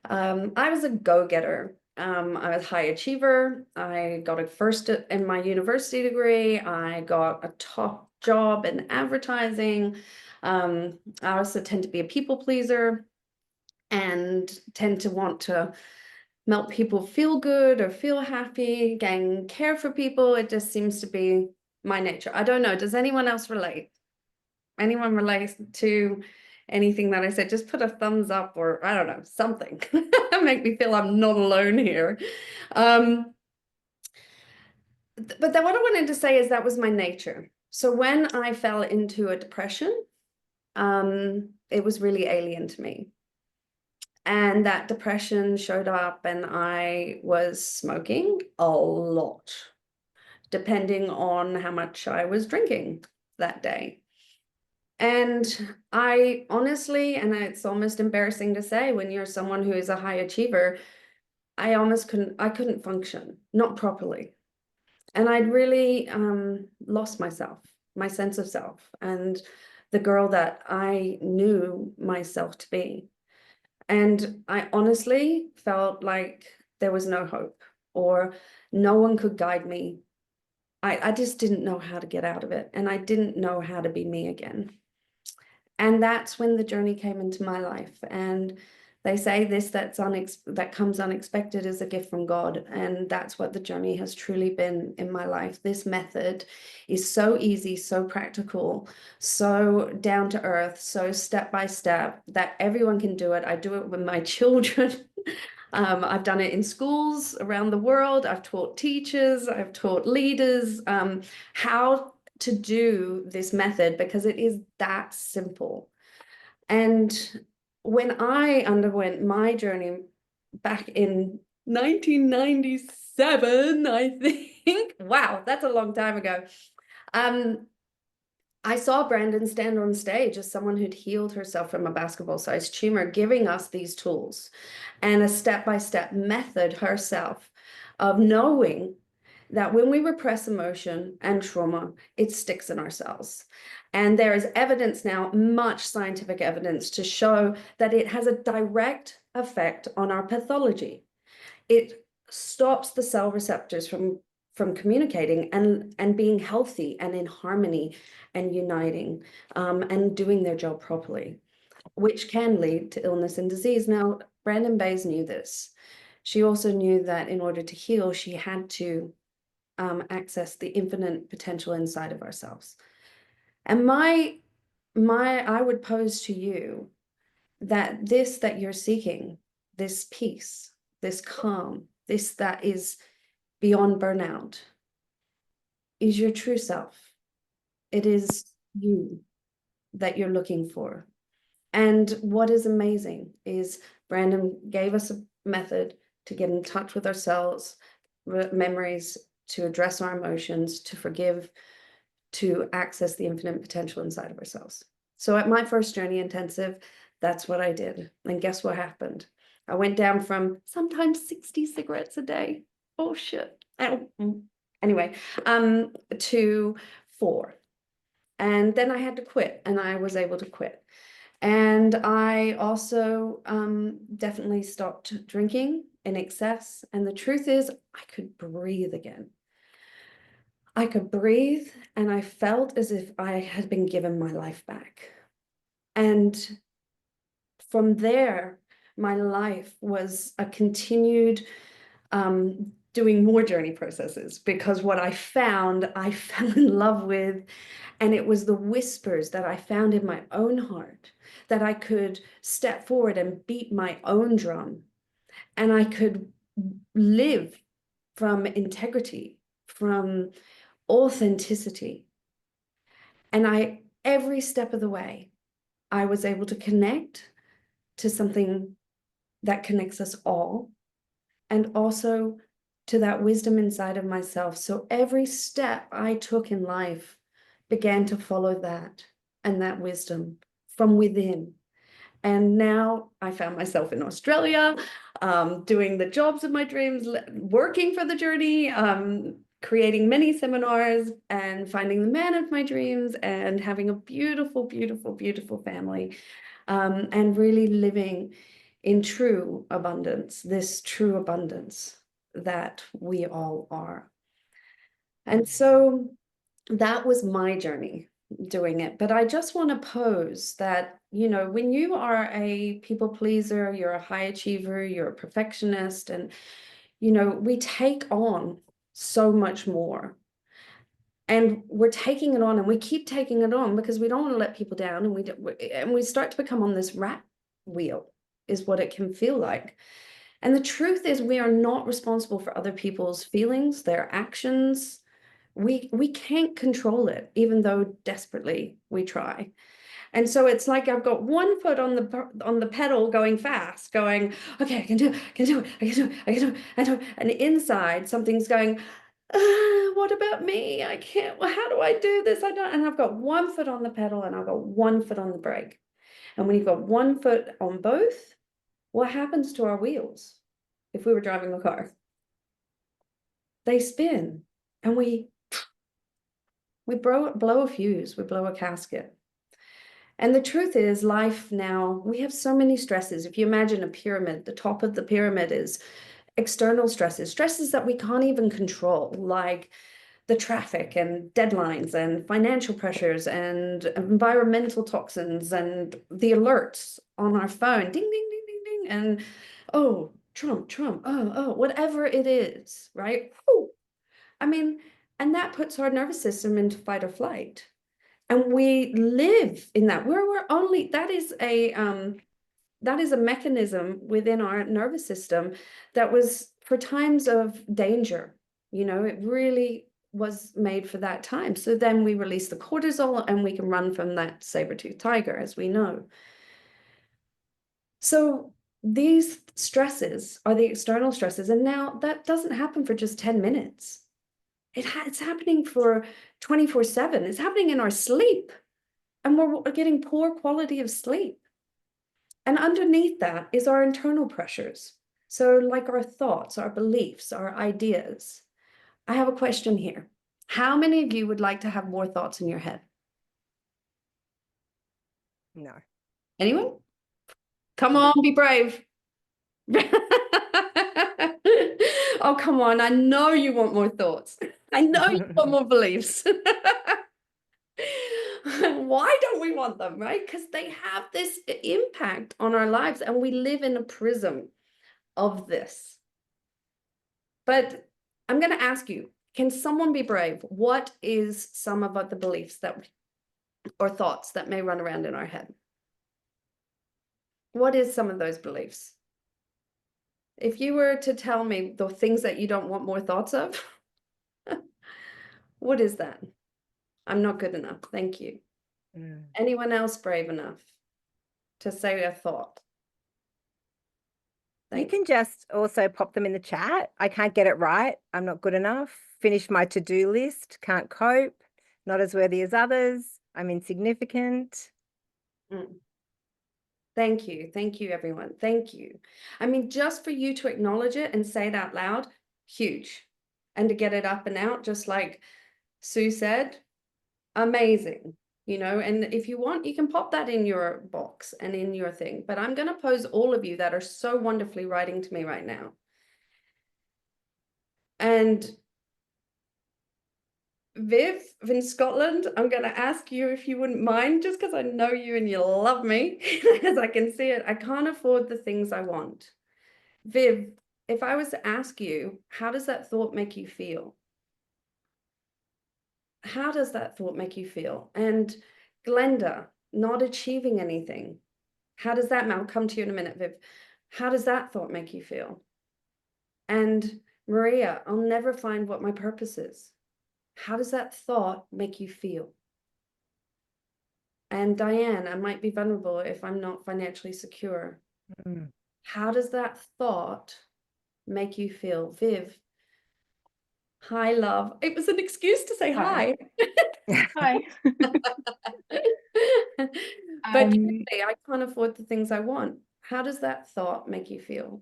I was a go-getter. I was a high achiever. I got a first in my university degree. I got a top job in advertising. I also tend to be a people pleaser and tend to want to make people feel good or feel happy, and care for people. It just seems to be my nature. I don't know. Does anyone else relate? Anyone relate to anything that I said? Just put a thumbs up, or I don't know, something. Make me feel I'm not alone here. But then what I wanted to say is that was my nature. So when I fell into a depression, it was really alien to me. And that depression showed up, and I was smoking a lot, depending on how much I was drinking that day. And I honestly, and it's almost embarrassing to say, when you're someone who is a high achiever, I couldn't function, not properly. And I'd really lost myself, my sense of self, and the girl that I knew myself to be. And I honestly felt like there was no hope, or no one could guide me. I just didn't know how to get out of it, and I didn't know how to be me again. And that's when the journey came into my life. And they say that comes unexpected is a gift from God. And that's what the journey has truly been in my life. This method is so easy, so practical, so down to earth, so step by step that everyone can do it. I do it with my children. I've done it in schools around the world. I've taught teachers, I've taught leaders how to do this method because it is that simple. And when I underwent my journey back in 1997, I think, wow, that's a long time ago. I saw Brandon stand on stage as someone who'd healed herself from a basketball-sized tumor, giving us these tools and a step-by-step method herself of knowing that when we repress emotion and trauma, it sticks in our cells. And there is evidence now, much scientific evidence, to show that it has a direct effect on our pathology. It stops the cell receptors from communicating and being healthy and in harmony and uniting and doing their job properly, which can lead to illness and disease. Now, Brandon Bays knew this. She also knew that in order to heal, she had to access the infinite potential inside of ourselves. And I would pose to you that this that you're seeking, this peace, this calm, this that is beyond burnout, is your true self. It is you that you're looking for. And what is amazing is Brandon gave us a method to get in touch with ourselves, memories, to address our emotions, to forgive, to access the infinite potential inside of ourselves. So at my first journey intensive, that's what I did. And guess what happened? I went down from sometimes 60 cigarettes a day. Oh shit. Anyway, to 4. And then I had to quit, and I was able to quit. And I also definitely stopped drinking in excess. And the truth is, I could breathe again. I could breathe, and I felt as if I had been given my life back. And from there, my life was a continued doing more journey processes, because what I found, I fell in love with, and it was the whispers that I found in my own heart, that I could step forward and beat my own drum, and I could live from integrity, from authenticity. And every step of the way, I was able to connect to something that connects us all, and also to that wisdom inside of myself. So every step I took in life began to follow that and that wisdom from within. And now I found myself in Australia, doing the jobs of my dreams, working for the journey, creating many seminars, and finding the man of my dreams, and having a beautiful, beautiful, beautiful family, and really living in true abundance, this true abundance that we all are. And so that was my journey doing it. But I just want to pose that, when you are a people pleaser, you're a high achiever, you're a perfectionist, and, we take on so much more. And we're taking it on, and we keep taking it on because we don't want to let people down, and we start to become on this rat wheel, is what it can feel like. And the truth is, we are not responsible for other people's feelings, their actions. We can't control it, even though desperately we try. And so it's like I've got one foot on the pedal going fast, going, okay, I can do it, I can do it, I can do it, I can do it, I can do it. And inside something's going, what about me? I can't, well, how do I do this? I don't, and I've got one foot on the pedal and I've got one foot on the brake. And when you've got one foot on both, what happens to our wheels if we were driving a car? They spin, and we blow a fuse, we blow a casket. And the truth is, life now, we have so many stresses. If you imagine a pyramid, the top of the pyramid is external stresses that we can't even control, like the traffic and deadlines and financial pressures and environmental toxins and the alerts on our phone, ding, ding, ding, ding, ding, and oh, Trump, oh, whatever it is, right? Whew. I mean, and that puts our nervous system into fight or flight. And we live in that. We're only, that is a mechanism within our nervous system that was for times of danger. You know, it really was made for that time. So then we release the cortisol and we can run from that saber-toothed tiger, as we know. So these stresses are the external stresses. And now that doesn't happen for just 10 minutes. It's happening for 24/7. It's happening in our sleep. And we're getting poor quality of sleep. And underneath that is our internal pressures. So like our thoughts, our beliefs, our ideas. I have a question here. How many of you would like to have more thoughts in your head? No. Anyone? Come on, be brave. Oh, come on. I know you want more thoughts. I know you want more beliefs. Why don't we want them, right? Because they have this impact on our lives and we live in a prism of this. But I'm going to ask you, can someone be brave? What is some of the beliefs that or thoughts that may run around in our head? What is some of those beliefs? If you were to tell me the things that you don't want more thoughts of, what is that? I'm not good enough. Thank you. Anyone else brave enough to say a thought? You can just also pop them in the chat. I can't get it right. I'm not good enough. Finish my to-do list. Can't cope. Not as worthy as others. I'm insignificant. Thank you. Thank you, everyone. Thank you. I mean, just for you to acknowledge it and say it out loud, huge. And to get it up and out, just like Sue said, amazing. You know, and if you want, you can pop that in your box and in your thing. But I'm going to pose all of you that are so wonderfully writing to me right now. And Viv in Scotland, I'm going to ask you if you wouldn't mind, just because I know you and you love me, as I can see it. I can't afford the things I want. Viv, if I was to ask you, how does that thought make you feel? How does that thought make you feel? And Glenda, not achieving anything. How does that, I'll come to you in a minute, Viv. How does that thought make you feel? And Maria, I'll never find what my purpose is. How does that thought make you feel? And Diane, I might be vulnerable if I'm not financially secure. How does that thought make you feel? Viv, hi, love. It was an excuse to say hi. Hi. But really, I can't afford the things I want. How does that thought make you feel?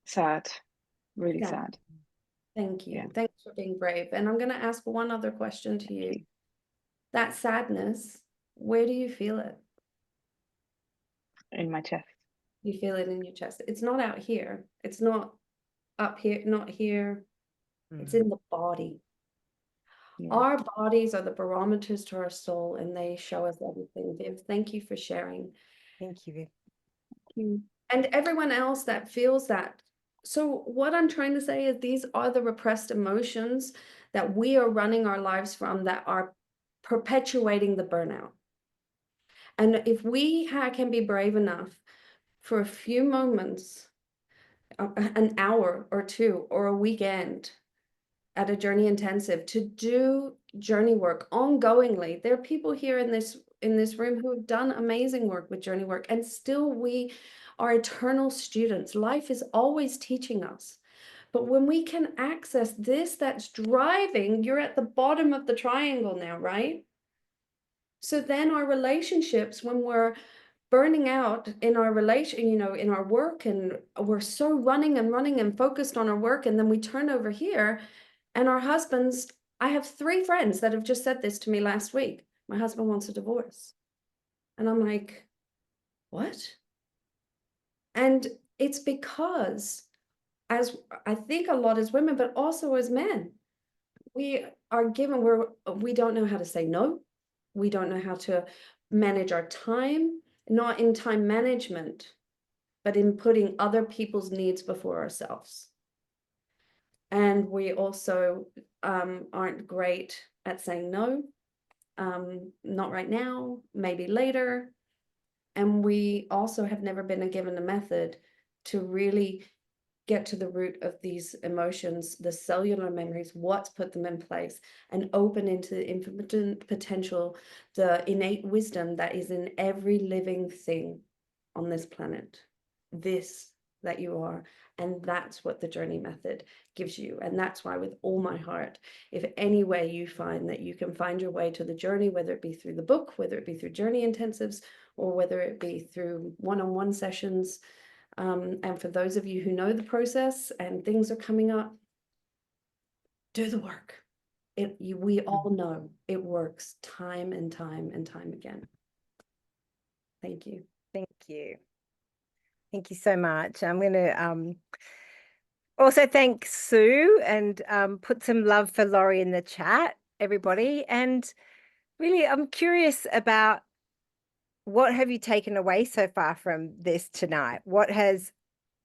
Sad. Really Yeah. sad. Thank you. Yeah. Thanks for being brave. And I'm going to ask one other question to you. That sadness, where do you feel it? In my chest. You feel it in your chest. It's not out here. It's not up here, not here. It's in the body. Yeah. Our bodies are the barometers to our soul, and they show us everything. Viv, thank you for sharing. Thank you, Viv. Thank you. And everyone else that feels that. So what I'm trying to say is these are the repressed emotions that we are running our lives from that are perpetuating the burnout. And if we can be brave enough for a few moments, an hour or two, or a weekend at a journey intensive to do journey work ongoingly. There are people here in this room who have done amazing work with journey work, and still we are eternal students. Life is always teaching us. But when we can access this that's driving, you're at the bottom of the triangle now, right? So then our relationships, when we're burning out in our relation, you know, in our work, and we're so running and focused on our work, and then we turn over here and our husbands, I have 3 friends that have just said this to me last week. My husband wants a divorce. And I'm like, what? And it's because, as I think a lot as women, but also as men, we are given, we don't know how to say no. We don't know how to manage our time, not in time management, but in putting other people's needs before ourselves. And we also aren't great at saying no, not right now, maybe later. And we also have never been given a method to really get to the root of these emotions, the cellular memories, what's put them in place, and open into the infinite potential, the innate wisdom that is in every living thing on this planet. This that you are. And that's what the journey method gives you. And that's why, with all my heart, if any way you find that you can find your way to the journey, whether it be through the book, whether it be through journey intensives, or whether it be through one-on-one sessions, and for those of you who know the process and things are coming up, do the work. We all know it works time and time and time again. Thank you. Thank you. Thank you so much. I'm going to also thank Sue and put some love for Laurie in the chat, everybody. And really, I'm curious about, what have you taken away so far from this tonight? What has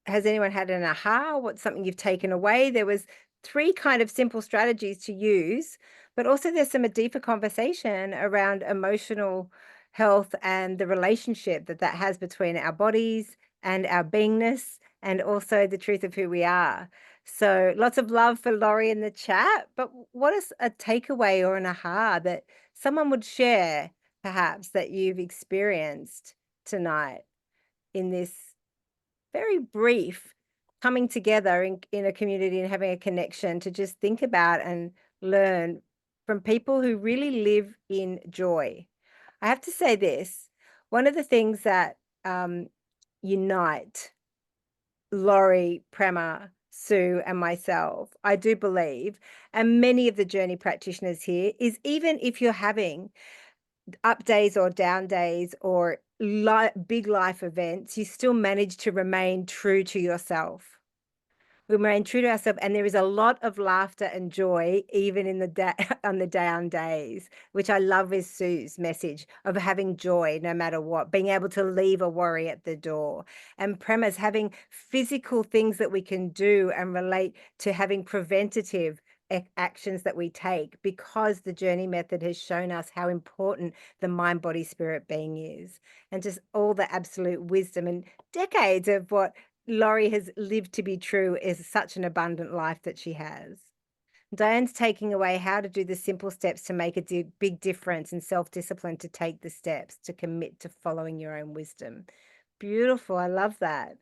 anyone had an aha? What's something you've taken away? There was 3 kind of simple strategies to use, but also there's a deeper conversation around emotional health and the relationship that has between our bodies and our beingness, and also the truth of who we are. So lots of love for Laurie in the chat. But what is a takeaway or an aha that someone would share, perhaps, that you've experienced tonight in this very brief coming together in a community and having a connection to just think about and learn from people who really live in joy? I have to say this, one of the things that unite Laurie, Prema, Sue, and myself, I do believe, and many of the journey practitioners here, is even if you're having up days or down days or big life events, you still manage to remain true to yourself. We remain true to ourselves, and there is a lot of laughter and joy even in the on the down days, which I love is Sue's message of having joy no matter what, being able to leave a worry at the door. And Prema's having physical things that we can do and relate to having preventative actions that we take, because the journey method has shown us how important the mind, body, spirit being is, and just all the absolute wisdom and decades of what Laurie has lived to be true is such an abundant life that she has. Diane's taking away how to do the simple steps to make a big difference, and self-discipline to take the steps to commit to following your own wisdom. Beautiful. I love that.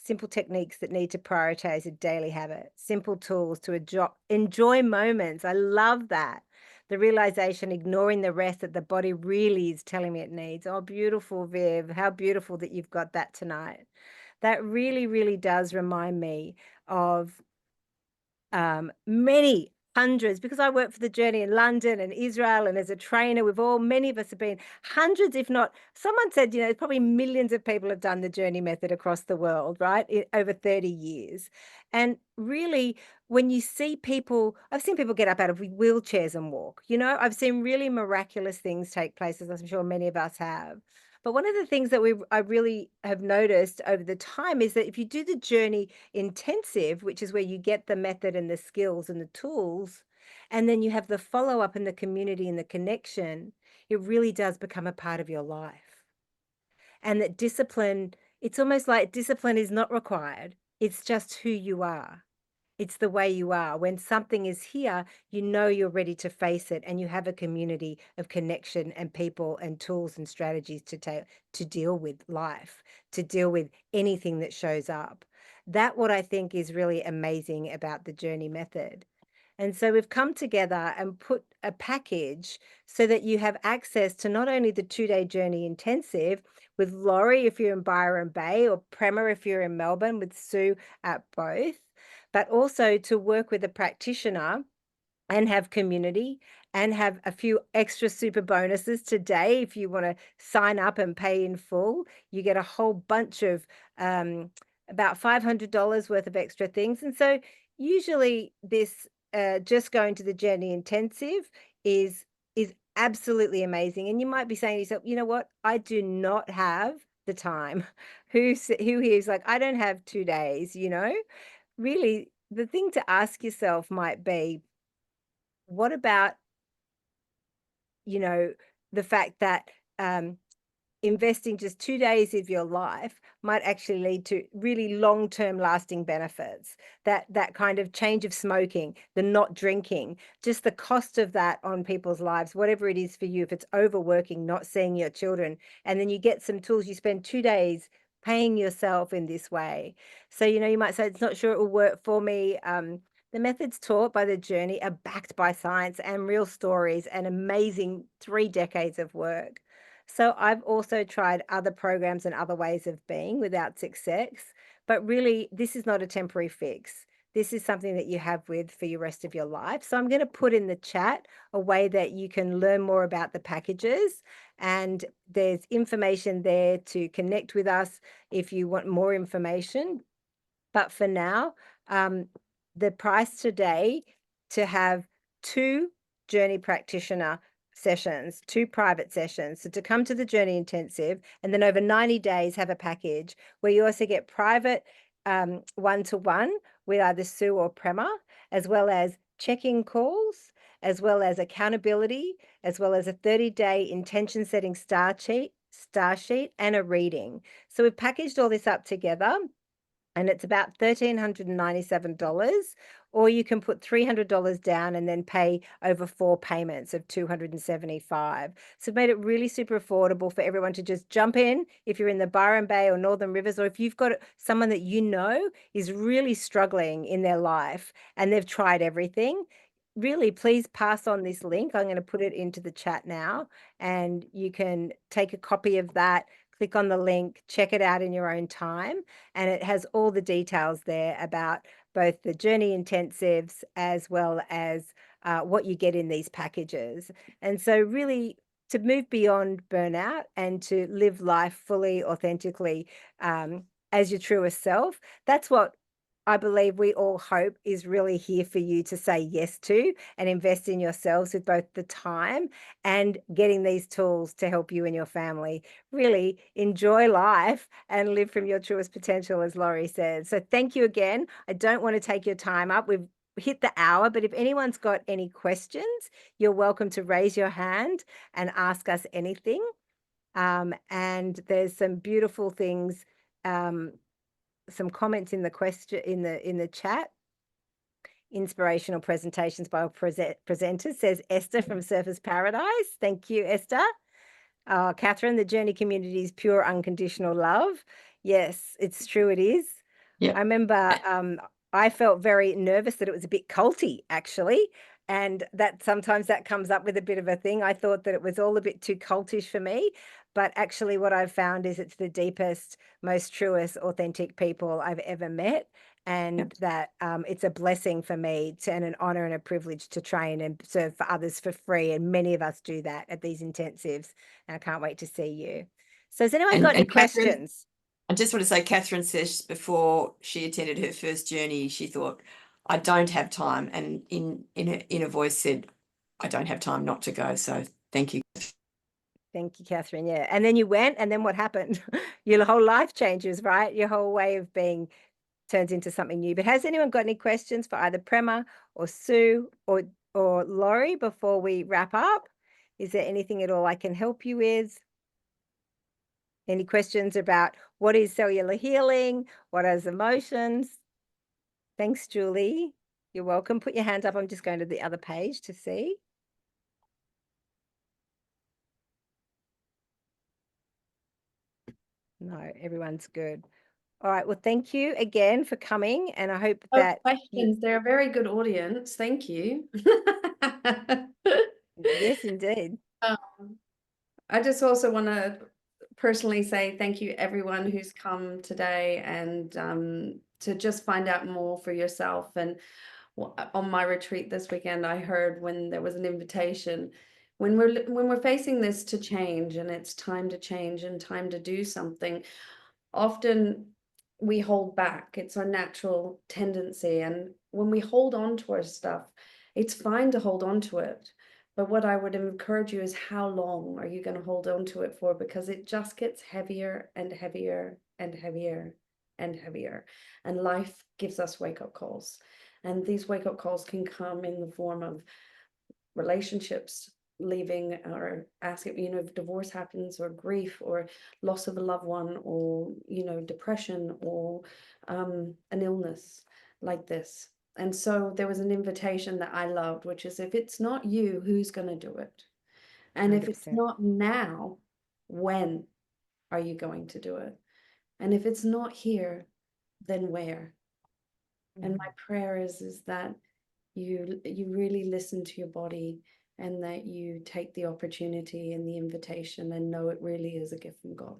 Simple techniques that need to prioritize a daily habit. Simple tools to enjoy moments. I love that. The realization, ignoring the rest that the body really is telling me it needs. Oh, beautiful, Viv. How beautiful that you've got that tonight. That really, really does remind me of many hundreds, because I work for the journey in London and Israel, and as a trainer, many of us have been hundreds, if not, someone said, probably millions of people have done the journey method across the world, right? Over 30 years. And really, when you see people, I've seen people get up out of wheelchairs and walk, I've seen really miraculous things take place, as I'm sure many of us have. But one of the things that I really have noticed over the time is that if you do the journey intensive, which is where you get the method and the skills and the tools, and then you have the follow-up and the community and the connection, it really does become a part of your life. And that discipline, it's almost like discipline is not required. It's just who you are. It's the way you are. When something is here, you're ready to face it, and you have a community of connection and people and tools and strategies to deal with life, to deal with anything that shows up. That what I think is really amazing about the journey method. And so we've come together and put a package so that you have access to not only the 2-day journey intensive with Laurie if you're in Byron Bay, or Prema if you're in Melbourne, with Sue at both, but also to work with a practitioner and have community and have a few extra super bonuses today. If you want to sign up and pay in full, you get a whole bunch of about $500 worth of extra things. And so usually this just going to the Journey Intensive is absolutely amazing. And you might be saying to yourself, you know what? I do not have the time. Who here is like, I don't have 2 days, you know? Really, the thing to ask yourself might be, what about, you know, the fact that investing just 2 days of your life might actually lead to really long-term lasting benefits. That kind of change of smoking, the not drinking, just the cost of that on people's lives, whatever it is for you, if it's overworking, not seeing your children, and then you get some tools, you spend 2 days paying yourself in this way. So, you know, you might say, it's not sure it will work for me. The methods taught by the Journey are backed by science and real stories and amazing 3 decades of work. So I've also tried other programs and other ways of being without success, but really this is not a temporary fix. This is something that you have with for your rest of your life. So I'm going to put in the chat a way that you can learn more about the packages, and there's information there to connect with us if you want more information. But for now, the price today to have 2 Journey practitioner sessions, 2 private sessions. So to come to the Journey Intensive and then over 90 days have a package where you also get private one-to-one with either Sue or Prema, as well as check-in calls, as well as accountability, as well as a 30-day intention setting star sheet and a reading. So we've packaged all this up together, and it's about $1,397, or you can put $300 down and then pay over 4 payments of $275. So we've made it really super affordable for everyone to just jump in if you're in the Byron Bay or Northern Rivers, or if you've got someone that you know is really struggling in their life and they've tried everything. Really, please pass on this link. I'm going to put it into the chat now, and you can take a copy of that, click on the link, check it out in your own time. And it has all the details there about both the Journey intensives as well as what you get in these packages. And so really, to move beyond burnout and to live life fully, authentically, as your truest self, that's what I believe we all hope is really here for you to say yes to and invest in yourselves with both the time and getting these tools to help you and your family really enjoy life and live from your truest potential, as Laurie said. So thank you again. I don't want to take your time up. We've hit the hour, but if anyone's got any questions, you're welcome to raise your hand and ask us anything. And there's some beautiful things, some comments in the question in the chat. Inspirational presentations by presenters, says Esther from Surfers Paradise. Thank you, Esther. Catherine, the Journey community is pure unconditional love. Yes, it's true, it is. Yep. I remember I felt very nervous that it was a bit culty, actually, and that sometimes that comes up with a bit of a thing. I thought that it was all a bit too cultish for me, but actually what I've found is it's the deepest, most truest, authentic people I've ever met, and that it's a blessing for me and an honor and a privilege to train and serve for others for free, and many of us do that at these intensives, and I can't wait to see you. So has anyone got any Catherine, questions? I just want to say, Catherine says before she attended her first journey, she thought, I don't have time, and in a voice said, I don't have time not to go. So thank you. Thank you, Catherine. Yeah. And then you went, and then what happened? Your whole life changes, right? Your whole way of being turns into something new. But has anyone got any questions for either Prema or Sue or Laurie before we wrap up? Is there anything at all I can help you with? Any questions about what is cellular healing? What is emotions? Thanks, Julie. You're welcome. Put your hand up. I'm just going to the other page to see. No, everyone's good. All right. Well, thank you again for coming. And I hope that questions. They're a very good audience. Thank you. Yes, indeed. I just also want to personally say thank you everyone who's come today, and to just find out more for yourself. And on my retreat this weekend, I heard when there was an invitation, when we're facing this to change, and it's time to change and time to do something, often we hold back. It's our natural tendency. And when we hold on to our stuff, it's fine to hold on to it. But what I would encourage you is, how long are you going to hold on to it for? Because it just gets heavier and heavier and heavier and heavier. And life gives us wake-up calls. And these wake-up calls can come in the form of relationships leaving, or asking, you know, if divorce happens, or grief, or loss of a loved one, or, you know, depression, or an illness like this. And so there was an invitation that I loved, which is, if it's not you, who's going to do it? And if it's 100%. not now, when are you going to do it? And if it's not here, then where? And my prayer is that you really listen to your body, and that you take the opportunity and the invitation, and know it really is a gift from God.